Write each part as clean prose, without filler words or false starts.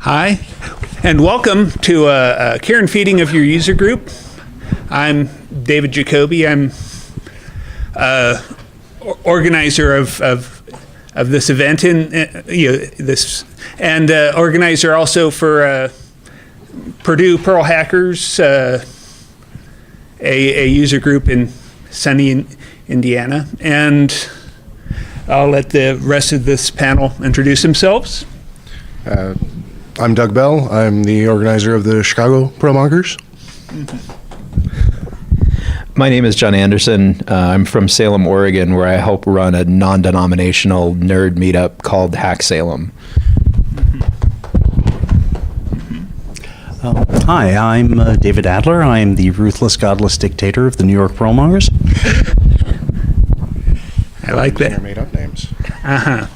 Hi, and welcome to a care and feeding of your user group. I'm David Jacoby. I'm organizer of this event and organizer also for Purdue Perl Hackers, a user group in sunny Indiana. And I'll let the rest of this panel introduce themselves. I'm Doug Bell. I'm the organizer of the Chicago Promongers. My name is John Anderson. I'm from Salem, Oregon, where I help run a non-denominational nerd meetup called Hack Salem. Hi, I'm David Adler. I'm the ruthless, godless dictator of the New York Promongers. I like that. Made up names. Uh-huh.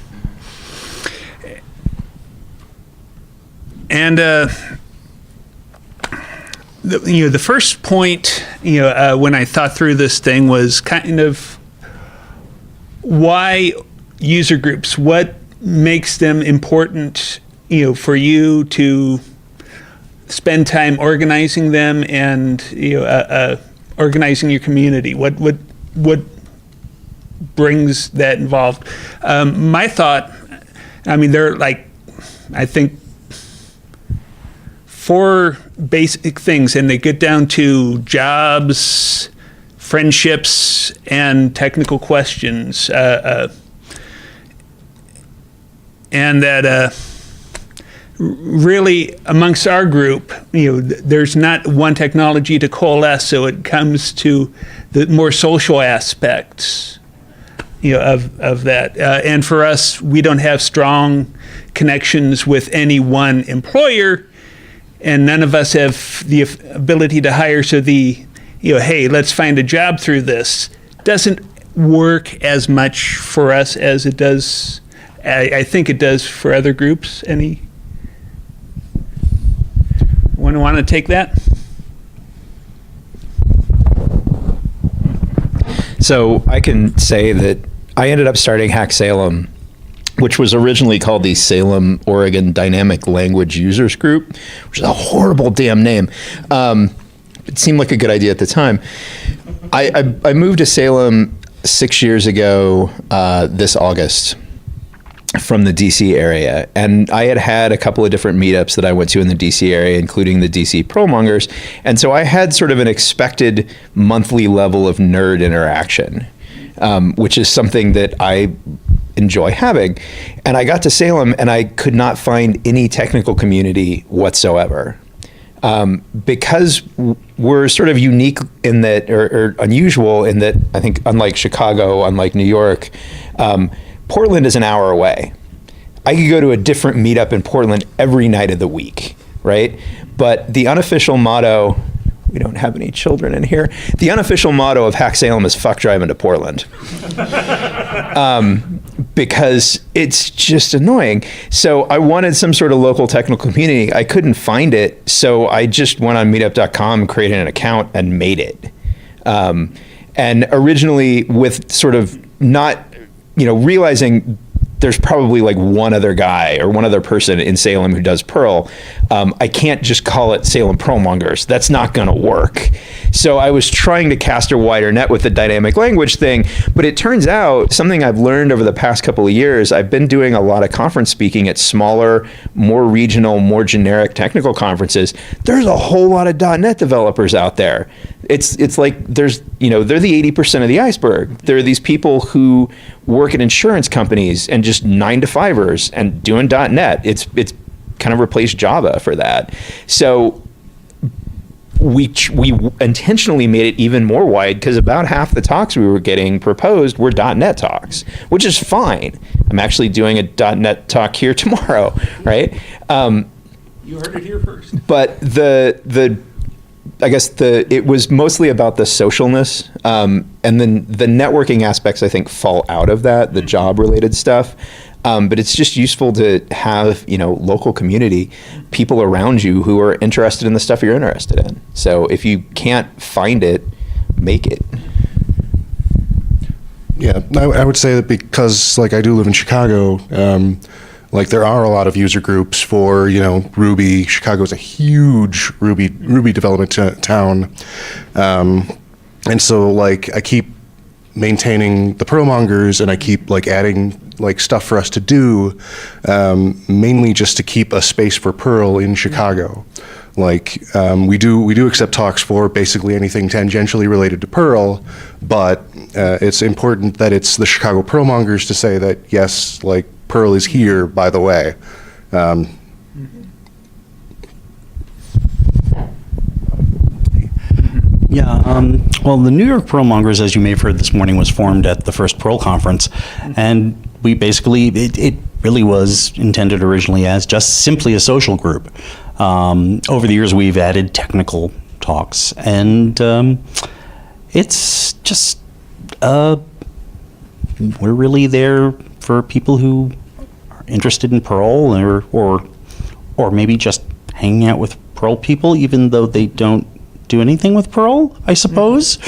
And the first point, when I thought through this thing was kind of why user groups, what makes them important, for you to spend time organizing them and organizing your community. What brings that involved? My thought, there are I think 4 basic things, and they get down to jobs, friendships, and technical questions. And that really, amongst our group, there's not one technology to coalesce, so it comes to the more social aspects of that. And for us, we don't have strong connections with any one employer, and none of us have the ability to hire, so hey, let's find a job through this doesn't work as much for us as it does, I think it does for other groups. Anyone want to take that? So I can say that I ended up starting Hack Salem, which was originally called the Salem, Oregon Dynamic Language Users Group, which is a horrible damn name. It seemed like a good idea at the time. I moved to Salem 6 years ago this August from the DC area, and I had a couple of different meetups that I went to in the DC area, including the DC Promongers, and so I had sort of an expected monthly level of nerd interaction, which is something that I enjoy having. And I got to Salem and I could not find any technical community whatsoever. Because we're sort of unique in that, or unusual in that, I think unlike Chicago, unlike New York, Portland is an hour away. I could go to a different meetup in Portland every night of the week, right? But the unofficial motto, we don't have any children in here. The unofficial motto of Hack Salem is fuck driving to Portland. Because it's just annoying. So I wanted some sort of local technical community. I couldn't find it, so I just went on meetup.com, created an account, and made it. And originally with sort of not, realizing there's probably like one other guy or one other person in Salem who does Perl. I can't just call it Salem Promongers. That's not going to work. So I was trying to cast a wider net with the dynamic language thing, but it turns out something I've learned over the past couple of years, I've been doing a lot of conference speaking at smaller, more regional, more generic technical conferences. There's a whole lot of .NET developers out there. It's like they're the 80% of the iceberg. There are these people who work at insurance companies and just 9-to-5ers and doing .NET. It's kind of replaced Java for that. So we intentionally made it even more wide because about half the talks we were getting proposed were .NET talks, which is fine. I'm actually doing a .NET talk here tomorrow, right? You heard it here first. But it was mostly about the socialness, and then the networking aspects I think fall out of that, the job related stuff. But it's just useful to have, local community, people around you who are interested in the stuff you're interested in. So if you can't find it, make it. Yeah, I would say that because I do live in Chicago, Like there are a lot of user groups for, Ruby. Chicago's a huge Ruby development town. And so like I keep maintaining the Perl mongers, and I keep like adding like stuff for us to do, mainly just to keep a space for Perl in Chicago. Like we do accept talks for basically anything tangentially related to Perl, but it's important that it's the Chicago Perl mongers to say that yes, like Perl is here, by the way. Well, the New York Perl Mongers, as you may have heard this morning, was formed at the first Perl conference, and we basically, it really was intended originally as just simply a social group. Over the years, we've added technical talks, and it's just, we're really there for people who are interested in Perl, or maybe just hanging out with Perl people, even though they don't do anything with Perl, I suppose.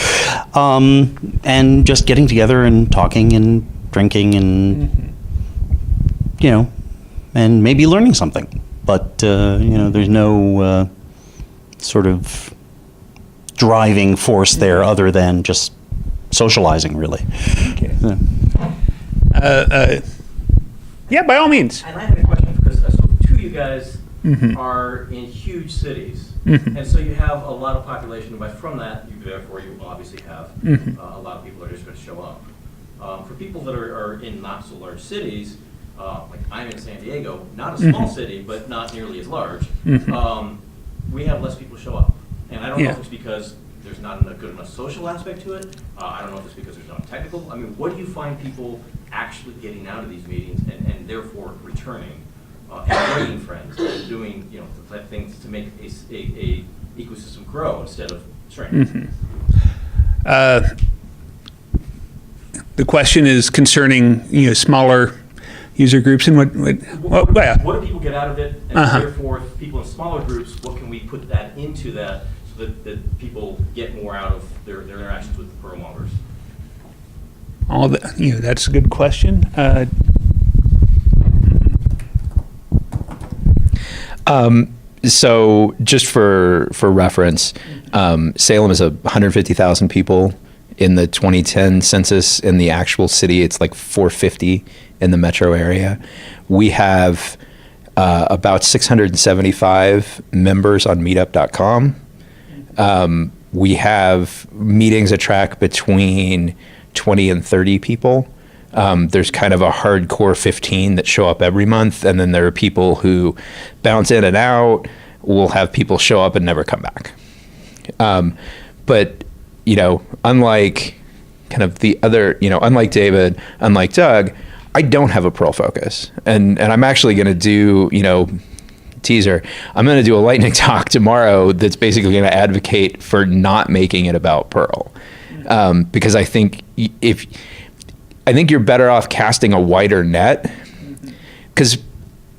And just getting together and talking and drinking and, and maybe learning something. But, there's no sort of driving force there other than just socializing, really. Okay. Yeah, by all means. And I had a question, because so two of you guys are in huge cities. And so you have a lot of population, but from that, therefore you obviously have a lot of people that are just going to show up. For people that are in not so large cities, like I'm in San Diego, not a small city, but not nearly as large, we have less people show up. And I don't know if it's because there's not a good enough social aspect to it. I don't know if it's because there's not technical. I mean, what do you find people actually getting out of these meetings and therefore returning? And bringing friends and doing, the things to make a ecosystem grow instead of shrink. The question is concerning, smaller user groups, and what do people get out of it? And therefore, if people in smaller groups, what can we put that into that so that people get more out of their interactions with the Perl mongers? That's a good question. So just for reference, Salem is 150,000 people in the 2010 census. In the actual city, it's like 450 in the metro area. We have about 675 members on meetup.com. We have meetings that track between 20 and 30 people. There's kind of a hardcore 15 that show up every month, and then there are people who bounce in and out. We'll have people show up and never come back. But, unlike kind of the other, unlike David, unlike Doug, I don't have a Perl focus. And I'm actually going to do, teaser, I'm going to do a lightning talk tomorrow that's basically going to advocate for not making it about Perl. Because I think you're better off casting a wider net, because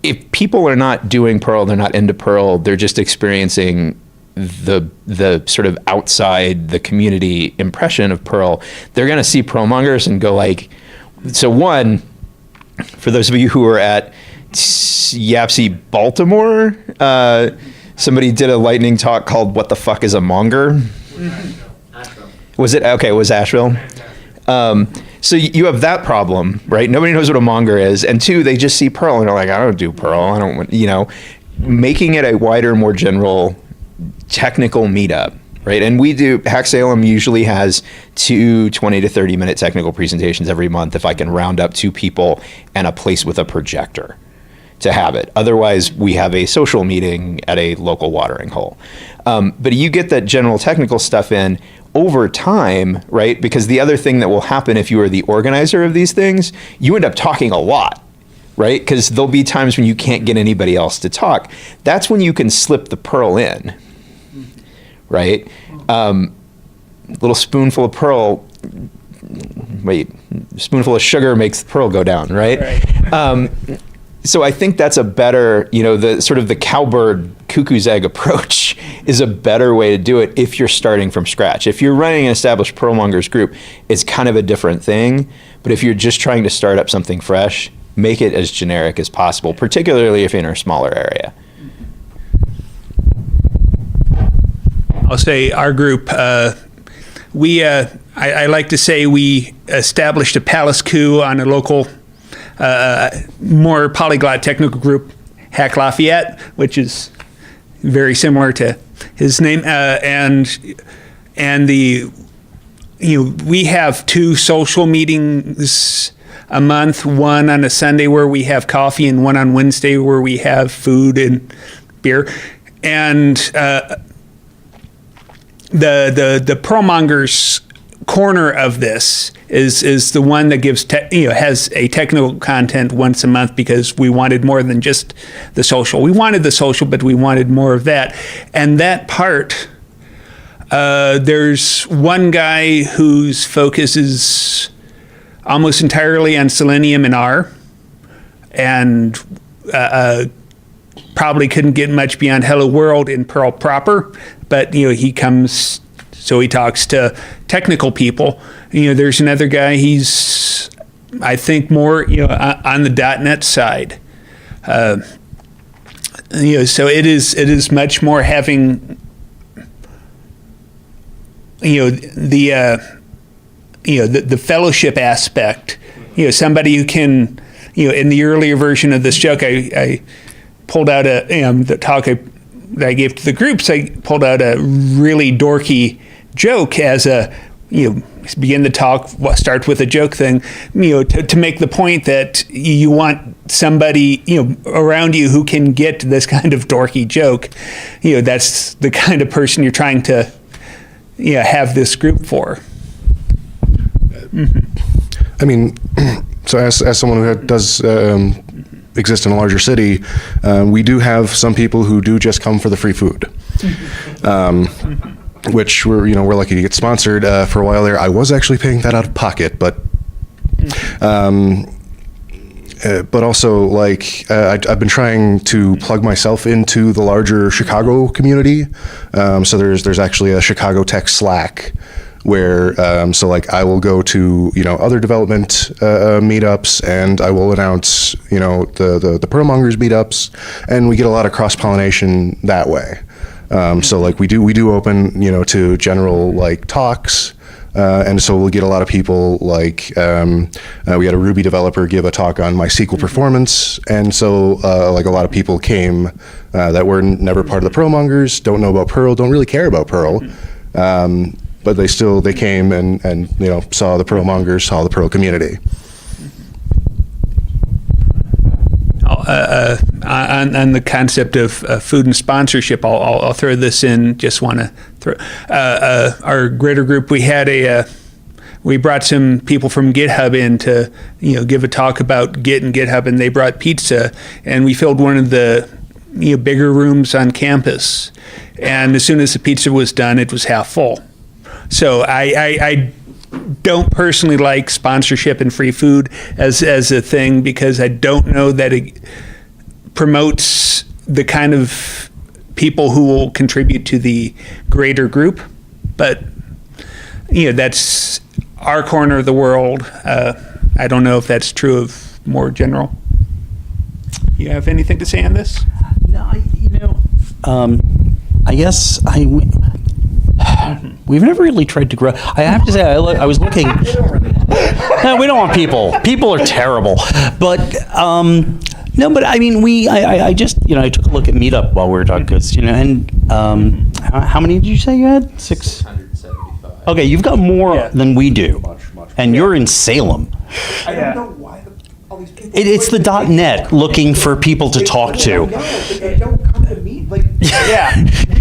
if people are not doing Perl, they're not into Perl, they're just experiencing the sort of outside the community impression of Perl, they're going to see Perl mongers and go like, so one, for those of you who were at YAPC Baltimore, somebody did a lightning talk called "What the fuck is a monger?" Was it? Okay, it was Asheville. So you have that problem, right? Nobody knows what a monger is. And two, they just see Perl and they're like, I don't do Perl. I don't want, making it a wider, more general technical meetup, right? And we do, Hack Salem usually has 2 20 to 30 minute technical presentations every month if I can round up 2 people and a place with a projector to have it. Otherwise, we have a social meeting at a local watering hole. But you get that general technical stuff in over time, right? Because the other thing that will happen if you are the organizer of these things, you end up talking a lot, right? Because there'll be times when you can't get anybody else to talk. That's when you can slip the Perl in, right? Little spoonful of Perl, spoonful of sugar makes the Perl go down, right? So I think that's a better, the sort of the cowbird cuckoo's egg approach is a better way to do it if you're starting from scratch. If you're running an established Perl mongers group, it's kind of a different thing. But if you're just trying to start up something fresh, make it as generic as possible, particularly if in a smaller area. I'll say our group, I like to say we established a palace coup on a local, more polyglot technical group, Hack Lafayette, which is very similar to his name, we have 2 social meetings a month, one on a Sunday where we have coffee and one on Wednesday where we have food and beer. And the Perlmongers corner of this is the one that gives has a technical content once a month, because we wanted more than just the social. We wanted the social, but we wanted more of that. And that part, there's one guy whose focus is almost entirely on Selenium and R, and probably couldn't get much beyond Hello World in Perl proper, but he comes, so he talks to technical people. There's another guy, he's, I think, more on the .NET side. So it is much more having the fellowship aspect. Somebody who can, in the earlier version of this joke, I pulled out the talk that I gave to the groups. I pulled out a really dorky joke as a, begin the talk, start with a joke thing, to make the point that you want somebody, around you who can get this kind of dorky joke. That's the kind of person you're trying to, have this group for. I mean, so as someone who does exist in a larger city, we do have some people who do just come for the free food, which we're lucky to get sponsored. For a while there, I was actually paying that out of pocket, but also I've been trying to plug myself into the larger Chicago community. So there's actually a Chicago Tech Slack where I will go to other development meetups, and I will announce the Perlmongers meetups, and we get a lot of cross pollination that way. We do open to general talks. And so we'll get a lot of people we had a Ruby developer give a talk on MySQL performance. And so a lot of people came that were never part of the Perlmongers, don't know about Perl, don't really care about Perl. But they came and saw the Perlmongers, saw the Perl community. On the concept of food and sponsorship, I'll throw this in. Just want to throw our greater group. We had we brought some people from GitHub in to give a talk about Git and GitHub, and they brought pizza, and we filled one of the bigger rooms on campus. And as soon as the pizza was done, it was half full. So I don't personally like sponsorship and free food as a thing, because I don't know that it promotes the kind of people who will contribute to the greater group. But that's our corner of the world. I don't know if that's true of more general. You have anything to say on this? No, I guess we've never really tried to grow. I have to say, I was looking. No, we don't want people. People are terrible. But no, but I mean, I just I took a look at Meetup while we were talking, because and how many did you say you had? 675. Okay, you've got more than we do, and you're in Salem. I don't know why all these people. It's the .NET looking for people to talk to. They don't come to me. We've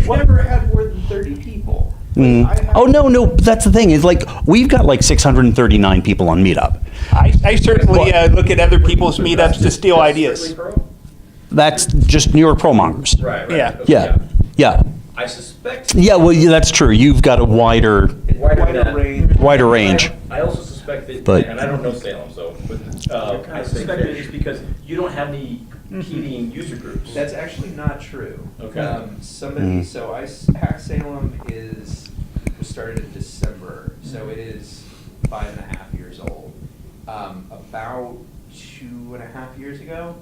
never had more than 30 people. Oh no, that's the thing. Is we've got 639 people on Meetup. I certainly look at other people's meetups to steal ideas. That's just New York Perlmongers. Right. Yeah. Yeah. I suspect. Yeah, well, that's true. You've got a wider range. I also suspect that, But- and I don't know Salem, so, but I suspect that it's because you don't have any competing user groups. That's actually not true. Okay. Hack Salem was started in December, so it is 5.5 years old. About 2.5 years ago.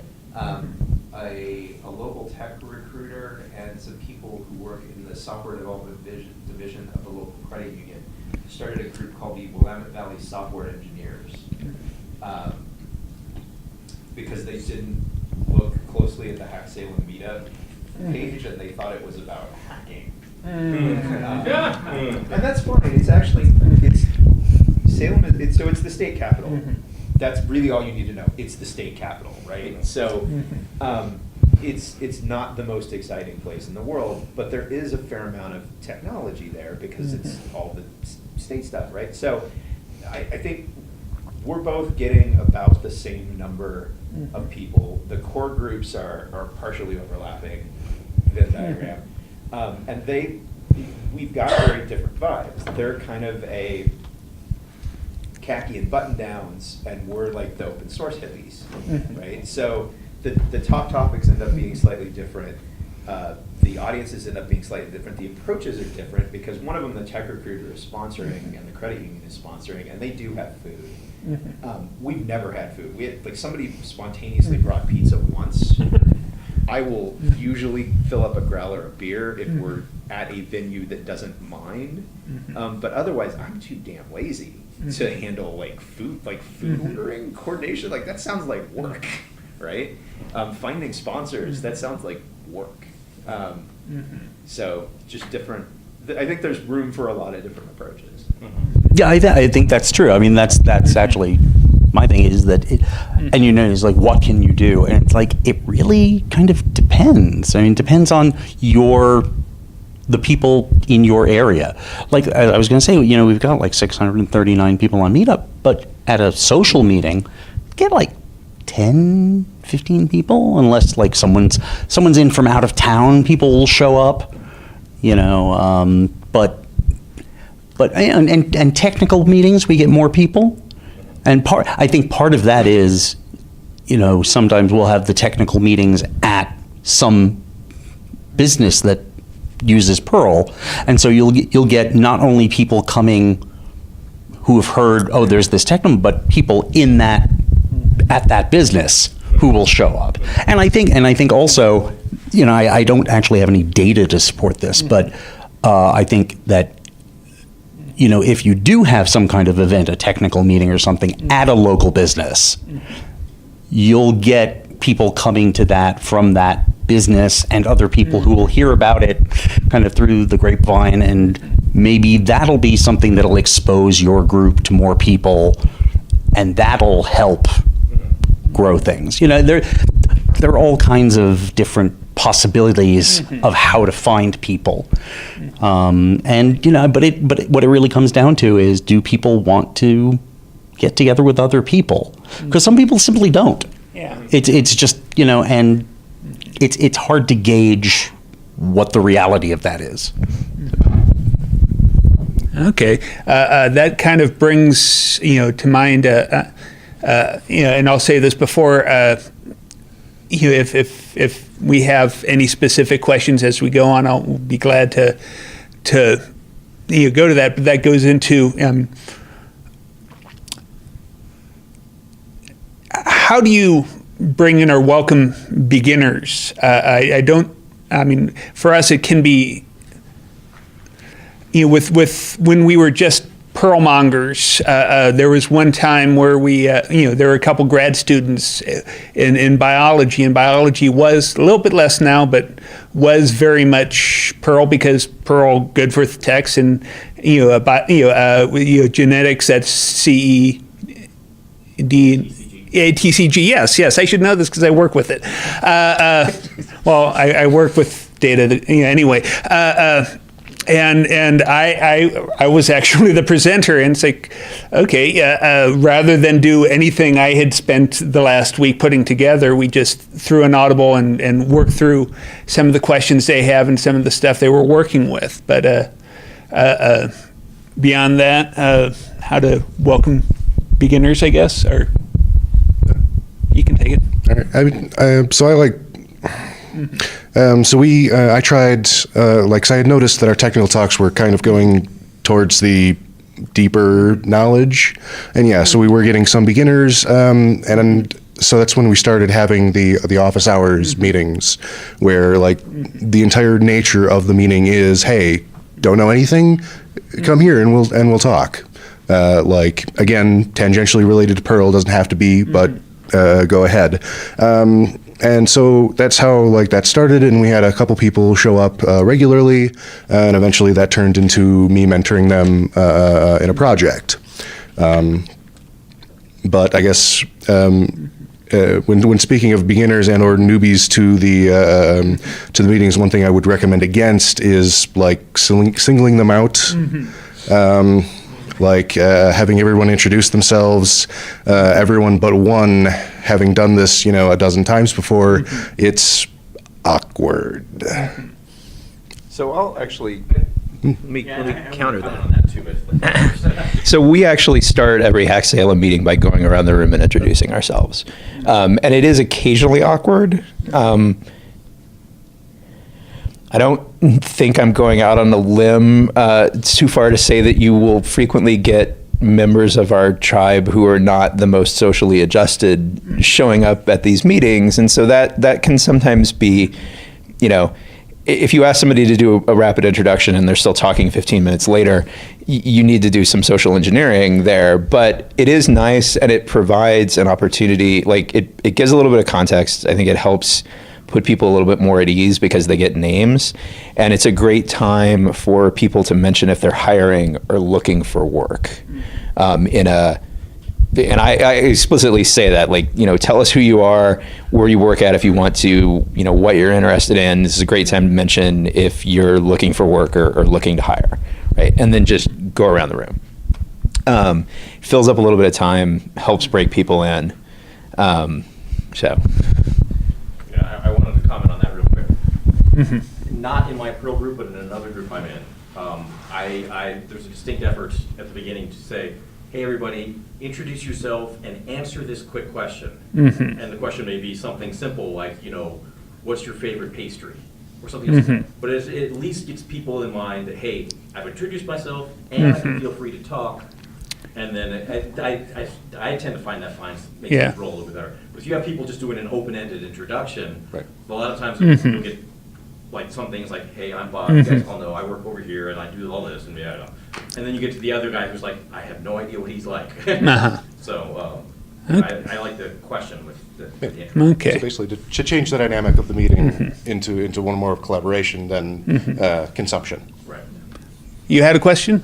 A local tech recruiter and some people who work in the software development division of the local credit union started a group called the Willamette Valley Software Engineers, because they didn't look closely at the Hack Salem meetup page and they thought it was about hacking. And that's fine. It's actually, Salem is, so it's the state capital. That's really all you need to know. It's the state capital, right? So it's not the most exciting place in the world, but there is a fair amount of technology there because it's all the state stuff, right? So I think we're both getting about the same number of people. The core groups are partially overlapping, Venn diagram. And we've got very different vibes. They're kind of a khaki and button downs, and we're like the open source hippies, right? So the top topics end up being slightly different. The audiences end up being slightly different. The approaches are different because one of them, the tech recruiter, is sponsoring, and the credit union is sponsoring, and they do have food. We've never had food. We had, like, somebody spontaneously brought pizza once. I will usually fill up a growler of beer if we're at a venue that doesn't mind, but otherwise I'm too damn lazy to handle like food ordering coordination. Like, that sounds like work, right? Finding sponsors, that sounds like work. So just different. I think there's room for a lot of different approaches. Yeah, I think that's true. I mean, that's actually my thing is that, and it's like, what can you do? And it's like, it really kind of depends. I mean, it depends on the people in your area. Like I was going to say, we've got like 639 people on Meetup, but at a social meeting, get like 10, 15 people, unless like someone's in from out of town, people will show up, but technical meetings, we get more people. And I think part of that is, sometimes we'll have the technical meetings at some business that uses Perl, and so you'll get not only people coming who have heard, oh, there's this technical, but people at that business who will show up. And I think also, I don't actually have any data to support this, but I think that, if you do have some kind of event, a technical meeting or something at a local business, you'll get people coming to that from that business and other people who will hear about it kind of through the grapevine, and maybe that'll be something that'll expose your group to more people, and that'll help grow things. There are all kinds of different possibilities of how to find people, but what it really comes down to is, do people want to get together with other people? Because some people simply don't. Yeah. It's just and it's hard to gauge what the reality of that is. Okay, that kind of brings to mind and I'll say this before, if we have any specific questions as we go on, I'll be glad to go to that. But that goes into how do you bring in or welcome beginners? For us, it can be, with when we were just Perl mongers, there was one time where we, there were a couple grad students in biology, and biology was a little bit less now, but was very much Perl, because Perl good for text, and genetics, that's CED. TCG, yes, I should know this because I work with it. I work with data anyway. And I was actually the presenter, and it's like, okay, rather than do anything I had spent the last week putting together, we just threw an audible and worked through some of the questions they have and some of the stuff they were working with. But beyond that, how to welcome beginners, I guess, or you can take it. All right. I tried, so I had noticed that our technical talks were kind of going towards the deeper knowledge, and so we were getting some beginners, and so that's when we started having the office hours meetings, where like the entire nature of the meeting is, hey, don't know anything, come here and we'll talk. Like again, tangentially related to Perl, doesn't have to be, but go ahead. And so that's how like that started, and we had a couple people show up regularly, and eventually that turned into me mentoring them in a project. But I guess when speaking of beginners and or newbies to the meetings, one thing I would recommend against is like singling them out. Like having everyone introduce themselves, everyone but one having done this, a dozen times before, it's awkward. So I'll actually let me counter that. On that too, but So we actually start every Hack Salem meeting by going around the room and introducing ourselves, and it is occasionally awkward. I don't think I'm going out on a limb. It's too far to say that you will frequently get members of our tribe who are not the most socially adjusted showing up at these meetings. And so that can sometimes be, if you ask somebody to do a rapid introduction and they're still talking 15 minutes later, you need to do some social engineering there. But it is nice, and it provides an opportunity. Like it gives a little bit of context. I think it helps put people a little bit more at ease because they get names, and it's a great time for people to mention if they're hiring or looking for work. And I explicitly say that, like, tell us who you are, where you work at if you want to, what you're interested in. This is a great time to mention if you're looking for work or looking to hire, right? And then just go around the room. Fills up a little bit of time, helps break people in. So. I wanted to comment on that real quick. Not in my Perl group, but in another group I'm in. There's a distinct effort at the beginning to say, hey, everybody, introduce yourself and answer this quick question. And the question may be something simple like, what's your favorite pastry? Or something else. But it at least gets people in mind that, hey, I've introduced myself and I can feel free to talk. And then I tend to find that makes it roll a little bit better. But if you have people just doing an open-ended introduction, Right. a lot of times you'll get like some things like, hey, I'm Bob, you guys all know, I work over here and I do all this, and and then you get to the other guy who's like, I have no idea what he's like. So I like the question with the intro. Okay. So basically, to change the dynamic of the meeting into one more of collaboration than consumption. Right. You had a question?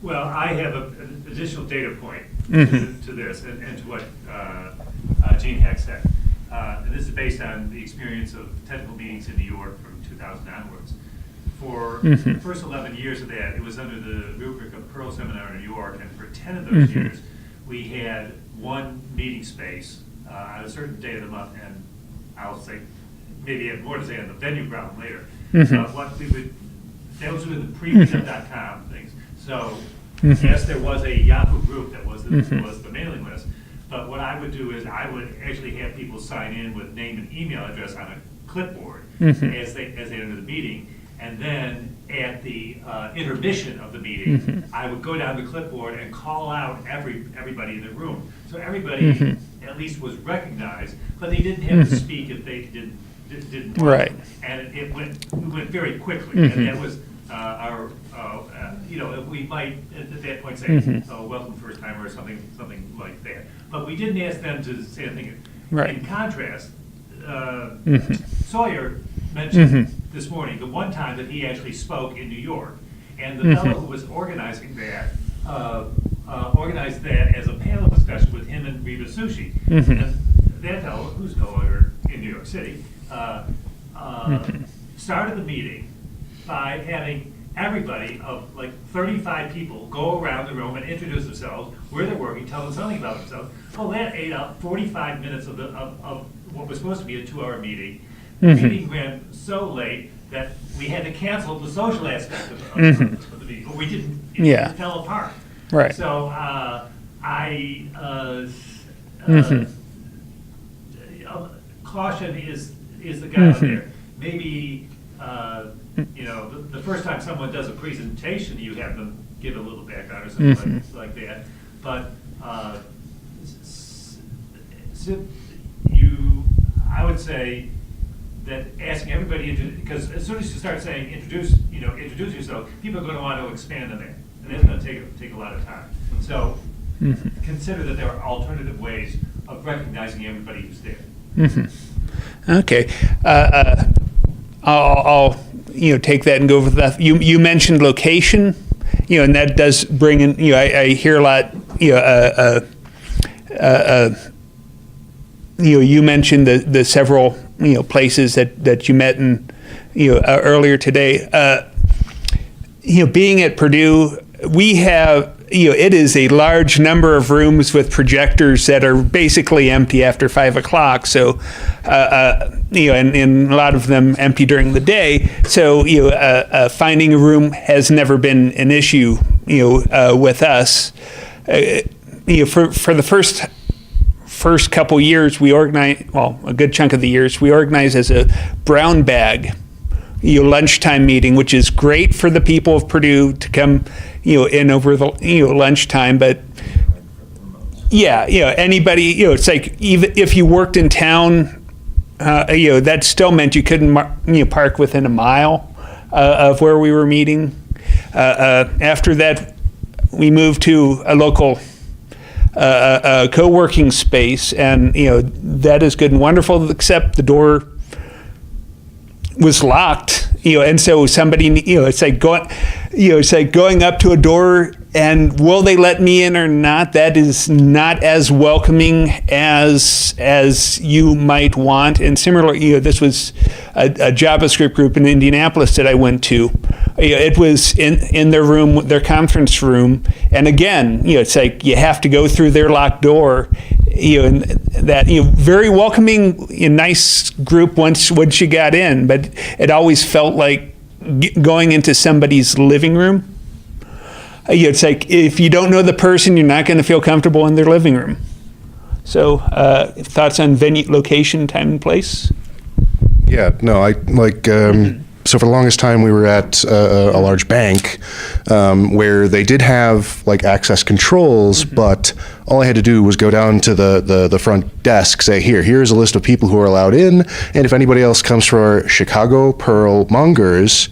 Well, I have an additional data point to this and to what Gene Heck said. And this is based on the experience of technical meetings in New York from 2000 onwards. For the first 11 years of that, it was under the rubric of Perl Seminar in New York, and for 10 of those years, we had one meeting space on a certain day of the month, and I'll say, maybe have more to say on the venue problem later. What we would, those were the pre-meetup.com things. So, yes, there was a Yahoo group that was the mailing list, but what I would do is I would actually have people sign in with name and email address on a clipboard as they enter the meeting, and then at the intermission of the meeting, I would go down the clipboard and call out everybody in the room. So everybody at least was recognized, but they didn't have to speak if they didn't want Right. to. And it went very quickly, and that was our, we might at that point say, oh, welcome first timer or something like that. But we didn't ask them to say anything. Right. In contrast, Sawyer mentioned this morning the one time that he actually spoke in New York, and the fellow who was organizing that organized that as a panel discussion with him and Reba Sushi. And that fellow, who's no longer in New York City, started the meeting by having everybody of like 35 people go around the room and introduce themselves, where they're working, tell them something about themselves. Well, that ate up 45 minutes of what was supposed to be a 2-hour meeting. The meeting ran so late that we had to cancel the social aspect of the meeting. But we didn't, it fell apart. Right. So caution is the guy out there. Maybe the first time someone does a presentation, you have them give a little background or something like that. But I would say that asking everybody, because as soon as you start saying introduce yourself, people are going to want to expand on that, and that's going to take a lot of time. So consider that there are alternative ways of recognizing everybody who's there. Okay. I'll take that and go with that. You mentioned location, and that does bring in, I hear a lot, you mentioned the several, places that you met in, earlier today. Being at Purdue, we have, it is a large number of rooms with projectors that are basically empty after 5 o'clock. So, and a lot of them empty during the day. So, finding a room has never been an issue, with us. For the first couple years, we organized, a good chunk of the years, we organized as a brown bag, lunchtime meeting, which is great for the people of Purdue to come, in over the, lunchtime. But anybody, it's like even if you worked in town, that still meant you couldn't, park within a mile of where we were meeting. After that, we moved to a local co-working space, and that is good and wonderful, except the door was locked, and so somebody, it's like going up to a door and will they let me in or not? That is not as welcoming as you might want. And similarly, this was a JavaScript group in Indianapolis that I went to. It was in their room, their conference room, and again, it's like you have to go through their locked door. And that very welcoming, nice group once you got in, but it always felt like going into somebody's living room. It's like if you don't know the person, you're not going to feel comfortable in their living room. So, thoughts on venue, location, time, and place? Yeah, no, I like. So for the longest time, we were at a large bank where they did have like access controls, but all I had to do was go down to the front desk, say, here's a list of people who are allowed in, and if anybody else comes for our Chicago Perl mongers,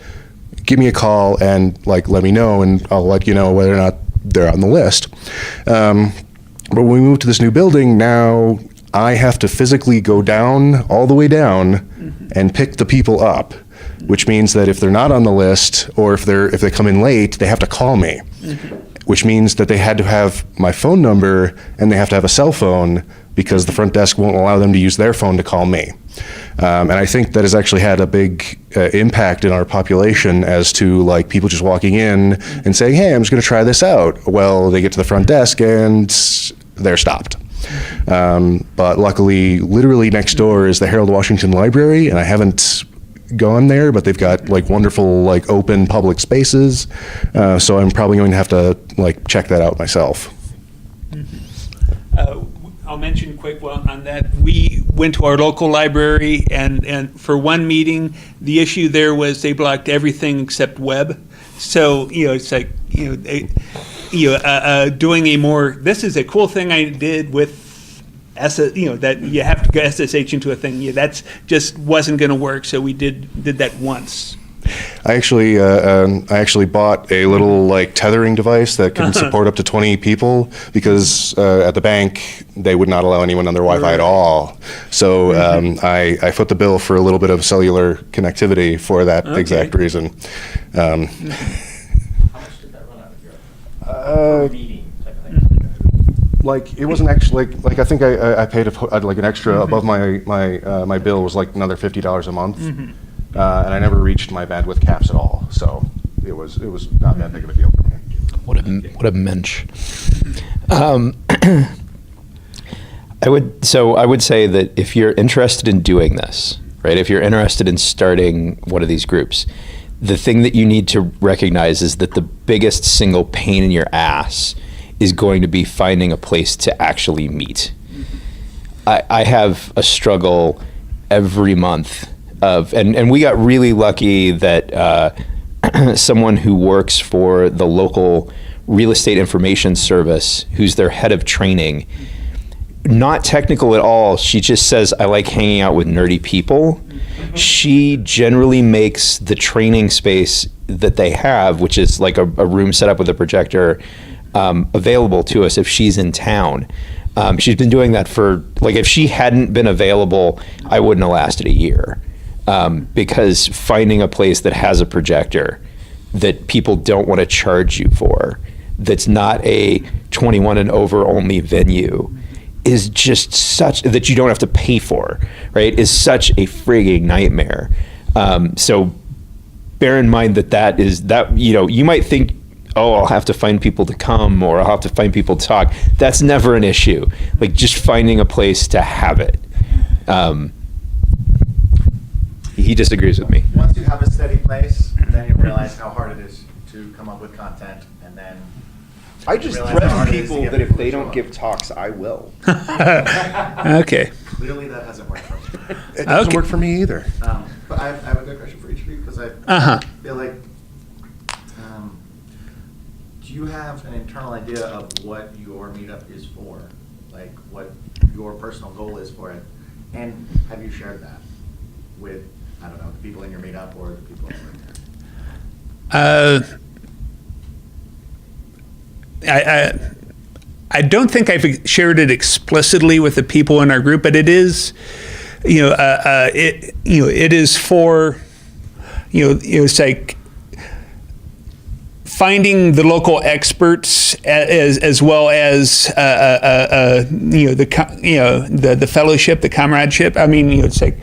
give me a call and like let me know, and I'll let you know whether or not they're on the list. But when we moved to this new building, now I have to physically go down, all the way down, and pick the people up, which means that if they're not on the list or if they come in late, they have to call me, which means that they had to have my phone number and they have to have a cell phone because the front desk won't allow them to use their phone to call me. And I think that has actually had a big impact in our population as to like people just walking in and saying, hey, I'm just going to try this out. Well, they get to the front desk and they're stopped. But luckily, literally next door is the Harold Washington Library, and I haven't gone there, but they've got like wonderful like open public spaces. So I'm probably going to have to like check that out myself. I'll mention quick on that. We went to our local library, and for one meeting, the issue there was they blocked everything except web. So it's like doing a more. This is a cool thing I did with. That you have to go SSH into a thing. That's just wasn't going to work. So we did that once. I actually bought a little like tethering device that can support up to 20 people because at the bank they would not allow anyone on their Wi-Fi at all. So I foot the bill for a little bit of cellular connectivity for that exact reason. How much did that run out of your meeting type of thing? Like it wasn't actually like I think I paid like an extra above my bill was like another $50 a month, and I never reached my bandwidth caps at all. So it was not that big of a deal for me. What a mensch. I would say that if you're interested in doing this, right? If you're interested in starting one of these groups, the thing that you need to recognize is that the biggest single pain in your ass is going to be finding a place to actually meet. I have a struggle every month and we got really lucky that someone who works for the local real estate information service, who's their head of training, not technical at all. She just says, I like hanging out with nerdy people. She generally makes the training space that they have, which is like a room set up with a projector, available to us if she's in town. She's been doing that for, like, if she hadn't been available, I wouldn't have lasted a year. Because finding a place that has a projector that people don't want to charge you for, that's not a 21 and over only venue, is just such, that you don't have to pay for, right, is such a frigging nightmare. So bear in mind that you might think, oh, I'll have to find people to come, or I'll have to find people to talk. That's never an issue. Like, just finding a place to have it. He disagrees with me. Once you have a steady place, then you realize how hard it is to come up with content, and then I just realize how threaten hard it is to people get that if people they to don't show give up. talks, I will. Okay. Clearly, that hasn't worked for me. It doesn't Okay. work for me either. But I have a good question for each of you, because I Uh-huh. feel like, do you have an internal idea of what your meetup is for? Like, what your personal goal is for it? And have you shared that with, I don't know, the people in your meetup or the people over there? I don't think I've shared it explicitly with the people in our group, but it is, it is for, it's like finding the local experts as well as the fellowship, the comradeship. I mean, it's like,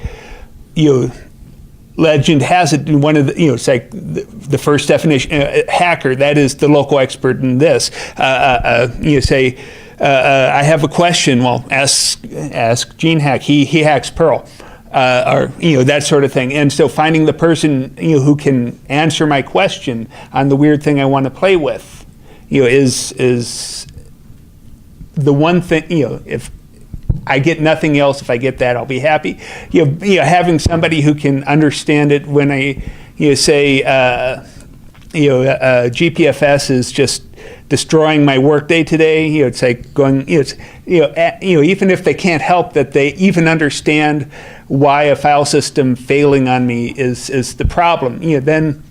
legend has it, one of the, it's like the first definition, hacker, that is the local expert in this. Say, I have a question, well, ask Gene Hack, he hacks Perl. Or that sort of thing, and so finding the person who can answer my question on the weird thing I want to play with, is the one thing. If I get nothing else, if I get that, I'll be happy. Having somebody who can understand it when I say GPFS is just destroying my workday today. It's like going. Even if they can't help that, they even understand why a file system failing on me is the problem. Then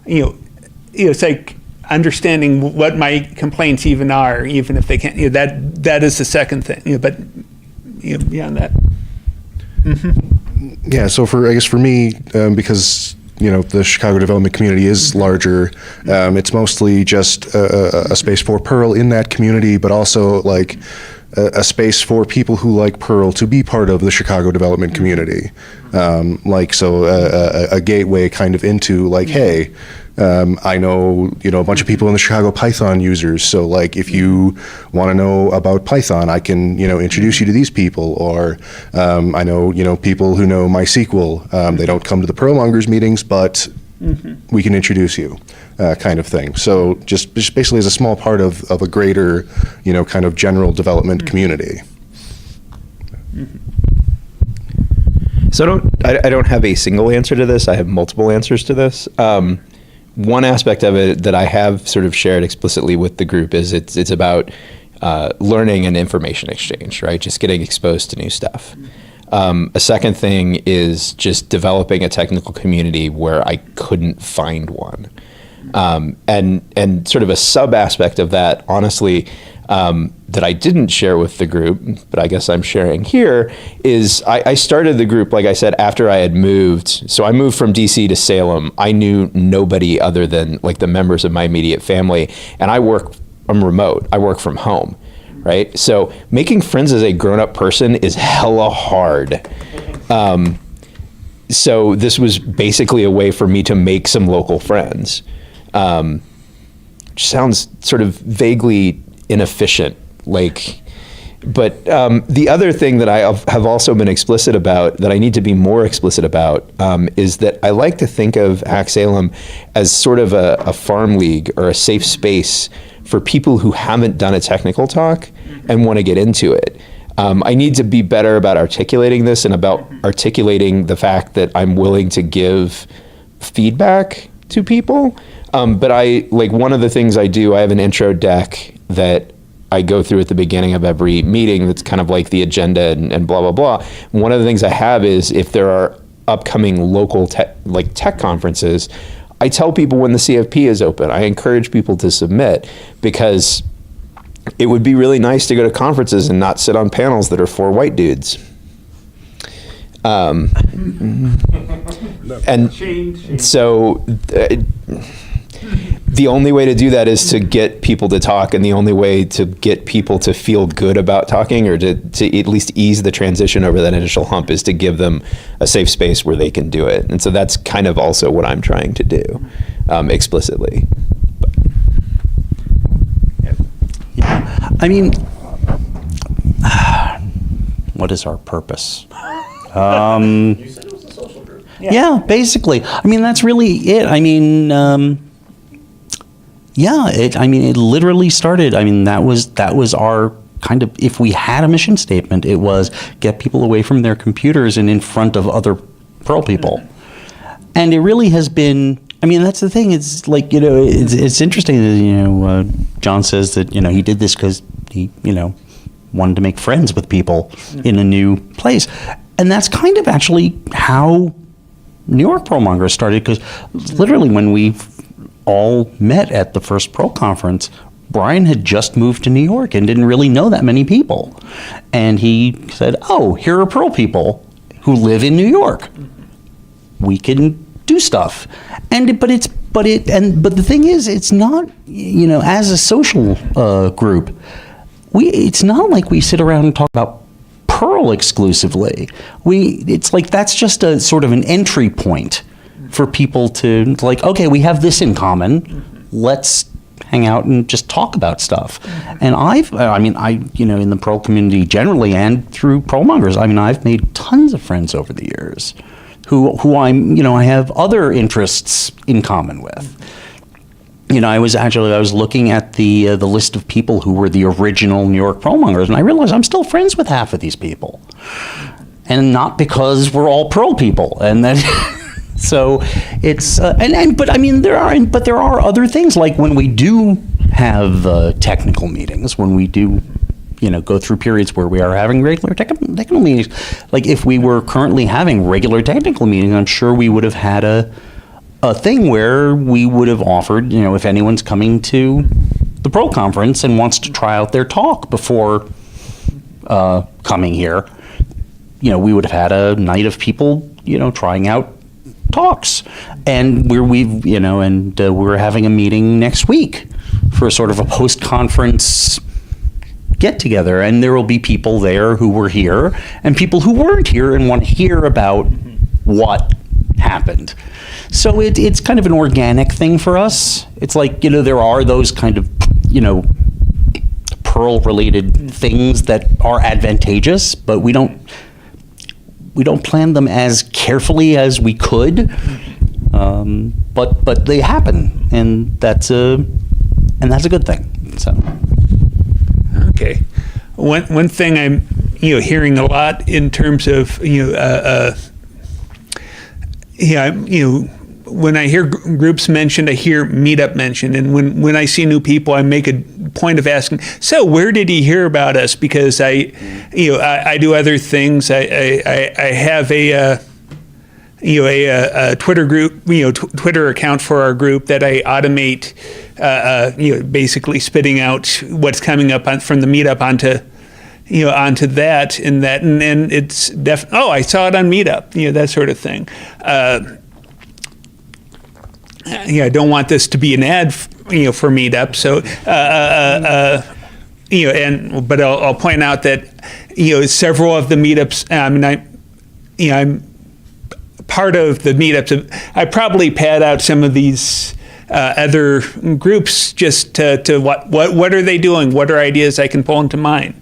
it's like understanding what my complaints even are, even if they can't. That is the second thing. But beyond that. Mm-hmm. Yeah, so for me, because the Chicago development community is larger, it's mostly just a space for Perl in that community, but also like a space for people who like Perl to be part of the Chicago development community. A gateway kind of into like, hey, I know, a bunch of people in the Chicago Python users. So like, if you want to know about Python, I can, introduce you to these people. Or I know, people who know MySQL. They don't come to the Perlmongers meetings, but we can introduce you, kind of thing. So just basically as a small part of a greater, kind of general development community. So I don't have a single answer to this. I have multiple answers to this. One aspect of it that I have sort of shared explicitly with the group is it's about learning and information exchange, right? Just getting exposed to new stuff. A second thing is just developing a technical community where I couldn't find one. And sort of a sub aspect of that, honestly, that I didn't share with the group, but I guess I'm sharing here, is I started the group, like I said, after I had moved. So I moved from DC to Salem. I knew nobody other than like the members of my immediate family. And I'm remote. I work from home, right? So making friends as a grown-up person is hella hard. So this was basically a way for me to make some local friends. Which sounds sort of vaguely inefficient, but the other thing that I have also been explicit about, that I need to be more explicit about, is that I like to think of Hack Salem as sort of a farm league or a safe space for people who haven't done a technical talk and want to get into it. I need to be better about articulating this and about articulating the fact that I'm willing to give feedback to people. But one of the things I do, I have an intro deck that I go through at the beginning of every meeting that's kind of like the agenda and blah, blah, blah. One of the things I have is if there are upcoming local tech conferences, I tell people when the CFP is open. I encourage people to submit because it would be really nice to go to conferences and not sit on panels that are for white dudes. And so the only way to do that is to get people to talk, and the only way to get people to feel good about talking, or to at least ease the transition over that initial hump, is to give them a safe space where they can do it. And so that's kind of also what I'm trying to do explicitly. I mean, what is our purpose? You said it was a social group. Yeah, basically. I mean, that's really it. I mean, it literally started. I mean, that was our kind of, if we had a mission statement, it was get people away from their computers and in front of other Perl people. And it really has been, I mean, that's the thing. It's like, it's interesting that, John says that, he did this because he, wanted to make friends with people in a new place. And that's kind of actually how New York Perl Mongers started, because literally when we all met at the first Perl conference, Brian had just moved to New York and didn't really know that many people. And he said, oh, here are Perl people who live in New York. We can do stuff. But the thing is, it's not, as a social group, it's not like we sit around and talk about Perl exclusively. It's like that's just a sort of an entry point for people to like, okay, we have this in common. Let's hang out and just talk about stuff. And in the Perl community generally and through Perl Mongers, I've made tons of friends over the years who I have other interests in common with. I was looking at the list of people who were the original New York Perl Mongers, and I realized I'm still friends with half of these people, and not because we're all Perl people. And then, so it's there are other things, like when we do have technical meetings, when we do go through periods where we are having regular technical meetings. Like if we were currently having regular technical meetings, I'm sure we would have had a thing where we would have offered, if anyone's coming to the Perl conference and wants to try out their talk before coming here, we would have had a night of people, trying out talks. And we're having a meeting next week for sort of a post-conference get-together, and there will be people there who were here and people who weren't here and want to hear about what happened. So it's kind of an organic thing for us. It's like, there are those kind of, Perl-related things that are advantageous, but we don't plan them as carefully as we could. But they happen, and that's a good thing. So. Okay. One thing I'm hearing a lot in terms of when I hear groups mentioned, I hear Meetup mentioned, and when I see new people, I make a point of asking, so where did he hear about us? Because I do other things. I have a Twitter group, Twitter account for our group that I automate, basically spitting out what's coming up from the Meetup onto that, and it's I saw it on Meetup, that sort of thing. I don't want this to be an ad, for Meetup. So, but I'll point out that, several of the Meetups. I'm part of the Meetups. I probably pad out some of these other groups just to what are they doing? What are ideas I can pull into mine?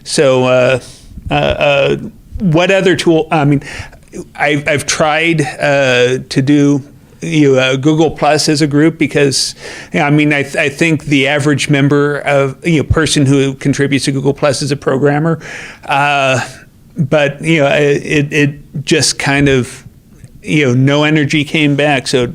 So, what other tool? I've tried to do Google Plus as a group, because I think the average member of person who contributes to Google Plus is a programmer, but it just kind of no energy came back. So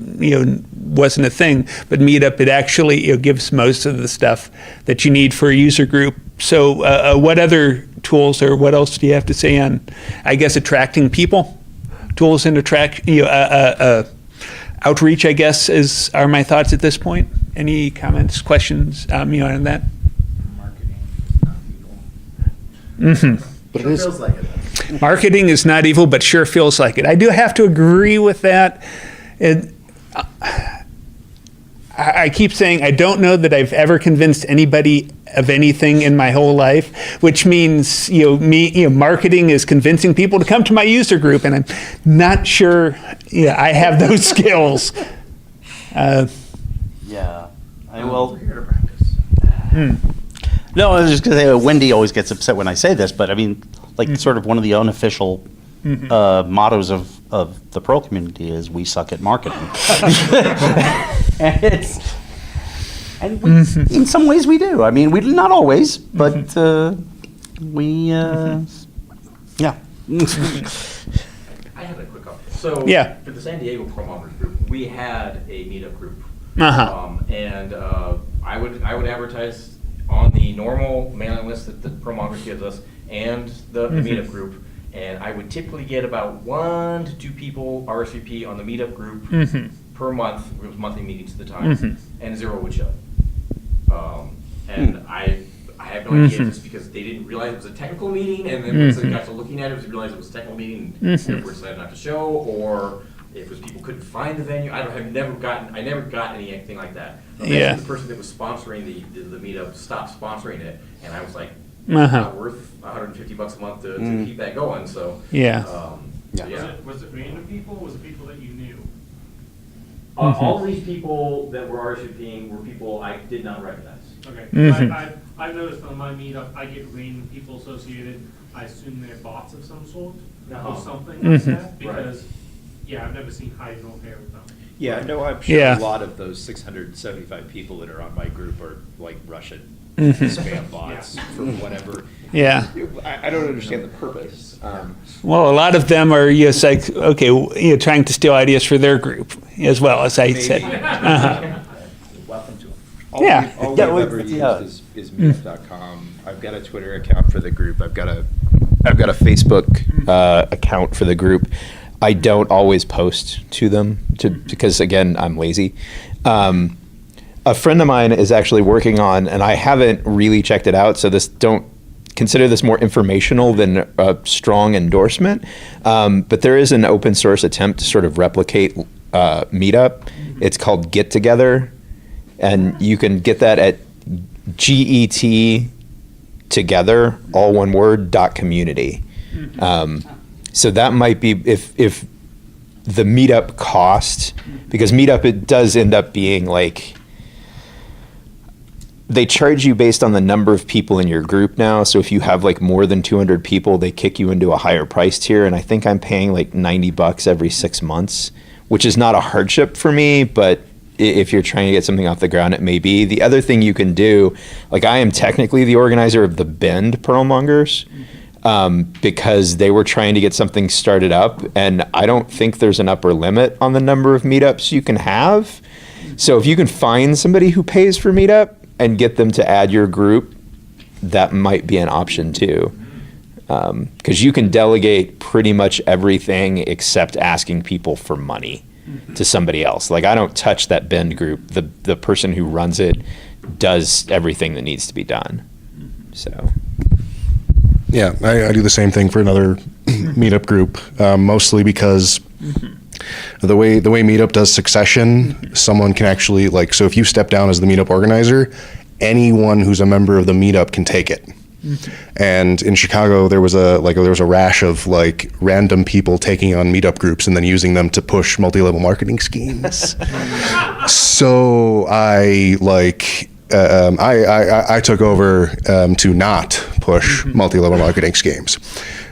wasn't a thing, but Meetup, it actually gives most of the stuff that you need for a user group. So what other tools or what else do you have to say on, I guess, attracting people? Tools and outreach, I guess, are my thoughts at this point. Any comments, questions, on that? Marketing is not evil. But Sure feels like it. Marketing is not evil, but sure feels like it. I do have to agree with that. I keep saying I don't know that I've ever convinced anybody of anything in my whole life, which means marketing is convincing people to come to my user group, and I'm not sure I have those skills. Yeah. I will. We're here to practice. No, I was just going to say, Wendy always gets upset when I say this, but I mean, like, sort of one of the unofficial mottos of the Perl community is "We suck at marketing," and in some ways we do. I mean, we not always, but we yeah. I have a quick update. So Yeah. for the San Diego Promongers group, we had a meetup group. And I would advertise on the normal mailing list that the Promongers gives us and the meetup group. And I would typically get about 1 to 2 people RSVP on the meetup group per month. It was monthly meetings at the time, and 0 would show. And I have no idea if it's because they didn't realize it was a technical meeting, and then once they got to looking at it, they realized it was a technical meeting, and therefore decided not to show, or if it was people couldn't find the venue. I never got anything like that. Yeah. The person that was sponsoring the meetup stopped sponsoring it, and I was like, it's not worth $150 a month to keep that going. So Yeah. Was it random people, or was it people that you knew? All of these people that were RSVPing were people I did not recognize. Okay. I've noticed on my meetup, I get random people associated. I assume they're bots of some sort, or something like that, because, I've never seen hide nor hair with them. Yeah, no, I'm sure Yeah. a lot of those 675 people that are on my group are like Russian spam bots for whatever. Yeah. I don't understand the purpose. Well, a lot of them are trying to steal ideas for their group as well, as I said. Welcome to them. Yeah. All Yeah, we've ever yeah. used is Meetup.com. I've got a Twitter account for the group. I've got a Facebook account for the group. I don't always post to them because, again, I'm lazy. A friend of mine is actually working on, and I haven't really checked it out, so don't consider this more informational than a strong endorsement. But there is an open source attempt to sort of replicate Meetup. It's called Get Together, and you can get that at GET together, all one word, .community. So that might be if the Meetup cost, because Meetup, it does end up being like, they charge you based on the number of people in your group now. So if you have like more than 200 people, they kick you into a higher price tier. And I think I'm paying like $90 every 6 months, which is not a hardship for me, but if you're trying to get something off the ground, it may be. The other thing you can do, like I am technically the organizer of the Bend Perlmongers, because they were trying to get something started up, and I don't think there's an upper limit on the number of meetups you can have. So if you can find somebody who pays for Meetup and get them to add your group, that might be an option too. Because you can delegate pretty much everything except asking people for money to somebody else. Like I don't touch that Bend group. The person who runs it does everything that needs to be done. So. Yeah, I do the same thing for another meetup group, mostly because the way Meetup does succession, someone can actually, like, so if you step down as the meetup organizer, anyone who's a member of the meetup can take it. And in Chicago, there was a rash of like random people taking on meetup groups and then using them to push multi-level marketing schemes. So I took over to not push multi-level marketing schemes.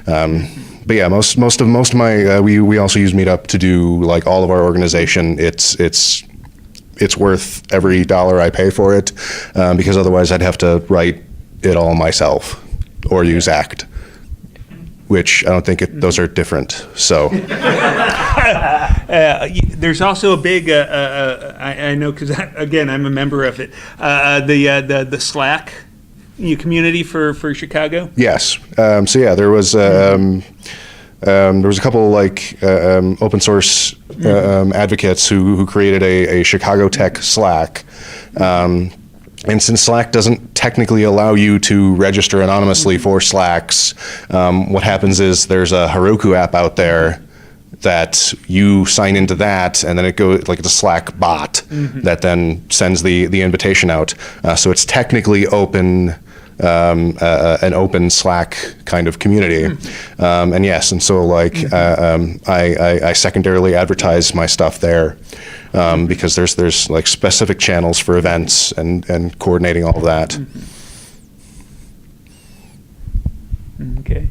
But yeah, most of my we also use Meetup to do like all of our organization. It's worth every dollar I pay for it, because otherwise I'd have to write it all myself or use Act, which I don't think those are different. So There's also a big, I know because, again, I'm a member of it, the Slack community for Chicago. Yes. So yeah, there was a couple like open source advocates who created a Chicago Tech Slack. And since Slack doesn't technically allow you to register anonymously for Slacks, what happens is there's a Heroku app out there that you sign into that, and then it goes like it's a Slack bot that then sends the invitation out. So it's technically open. An open Slack kind of community, and yes, and so like I secondarily advertise my stuff there because there's like specific channels for events and coordinating all of that. Okay.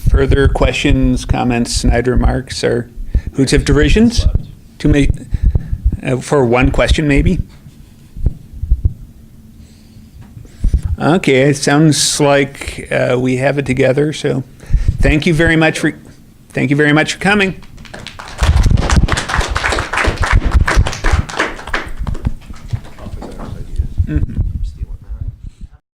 Further questions, comments, snide remarks, or hoots of derisions? For one question, maybe. Okay, it sounds like we have it together. So, thank you very much for coming. Mm-hmm.